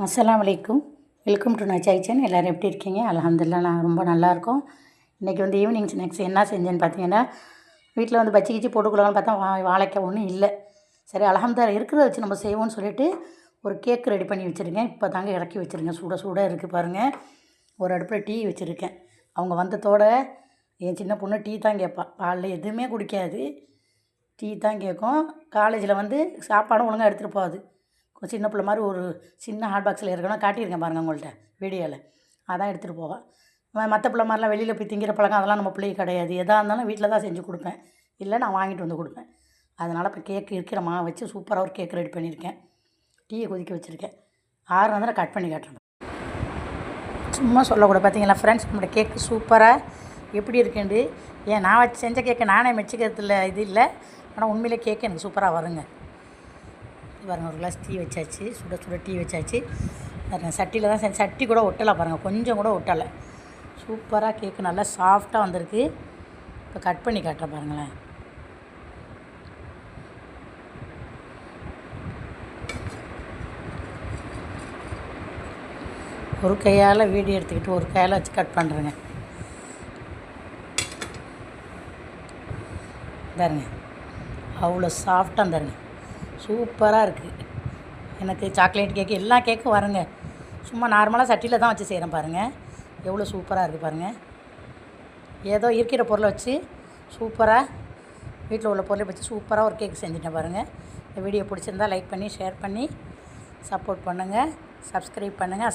அஸ்ஸலாமு அலைக்கும். Welcome to நச்சாய் சேனல். எல்லோரும் எப்படி இருக்கீங்க? அல்ஹம்துலில்லாஹ் நான் ரொம்ப நல்லாயிருக்கோம். இன்றைக்கி வந்து ஈவினிங் ஸ்நாக்ஸ் என்ன செஞ்சேன்னு பார்த்தீங்கன்னா, வீட்டில் வந்து பச்சி கிச்சி போட்டுக்கலாம்னு பார்த்தா வாழைக்காய் ஒன்றும் இல்லை. சரி அல்ஹம்துலில்லாஹ் இருக்கிறத வச்சு நம்ம செய்வோம்னு சொல்லிட்டு ஒரு கேக் ரெடி பண்ணி வச்சுருக்கேன். இப்போ தாங்க இறக்கி வச்சுருக்கேன். சுட சுட இருக்குது பாருங்கள். ஒரு அடுப்பில் டீ வச்சுருக்கேன். அவங்க வந்ததோட என் சின்ன பொண்ணு டீ தான் கேட்பா. பாலில் எதுவுமே குடிக்காது, டீ தான் கேட்கும். காலேஜில் வந்து சாப்பாடும் ஒழுங்காக எடுத்துகிட்டு போகாது. சின்ன பிள்ளை மாதிரி ஒரு சின்ன ஹாட் பாக்ஸில் இருக்கணும், காட்டியிருக்கேன் பாருங்கள் உங்கள்கிட்ட வீடியோவில். அதான் எடுத்துகிட்டு போவேன். மற்ற பிள்ளை மாதிரிலாம் வெளியில் போய் திங்கிற பழக்கம் அதெல்லாம் நம்ம பிள்ளைக்கு கிடையாது. எதாக இருந்தாலும் வீட்டில் தான் செஞ்சு கொடுப்பேன், இல்லை நான் வாங்கிட்டு வந்து கொடுப்பேன். அதனால் இப்போ கேக் இருக்கிற மாவு வச்சு சூப்பராக ஒரு கேக் ரெடி பண்ணியிருக்கேன். டீயை கொதிக்க வச்சுருக்கேன். 6 வந்து கட் பண்ணி காட்டுறேன். சும்மா சொல்லக்கூடாது. பார்த்தீங்களா ஃப்ரெண்ட்ஸ், நம்மளோட கேக்கு சூப்பராக எப்படி இருக்குண்டு. ஏன் நான் வச்சு செஞ்ச கேக்கு நானே மெச்சிக்கிறதுல இது இல்லை, ஆனால் உண்மையிலே கேக்கு எனக்கு சூப்பராக வருங்க. பாருங்கள், ஒரு கிளாஸ் டீ வச்சாச்சு, சுட சுட டீ வச்சாச்சு பாருங்கள். சட்டியில் தான் செஞ்சு, சட்டி கூட ஒட்டலை பாருங்கள், கொஞ்சம் கூட ஒட்டலை. சூப்பராக கேக்கு நல்லா சாஃப்டாக வந்திருக்கு. இப்போ கட் பண்ணி காட்டுறேன் பாருங்களேன். ஒரு கையால் வீடியோ எடுத்துக்கிட்டு ஒரு கையால் வச்சு கட் பண்ணுறேங்க. பாருங்க, அவ்வளோ சாஃப்டாக தருங்க, சூப்பராக இருக்குது. எனக்கு சாக்லேட் கேக்கு எல்லா கேக்கும் வருங்க. சும்மா நார்மலாக சட்டியில் தான் வச்சு செய்கிறேன் பாருங்கள். எவ்வளோ சூப்பராக இருக்குது பாருங்கள். ஏதோ இருக்கிற பொருளை வச்சு சூப்பராக, வீட்டில் உள்ள பொருளை வச்சு சூப்பராக ஒரு கேக் செஞ்சுட்டேன் பாருங்கள். இந்த வீடியோ பிடிச்சிருந்தால் லைக் பண்ணி ஷேர் பண்ணி சப்போர்ட் பண்ணுங்கள், சப்ஸ்கிரைப் பண்ணுங்கள்.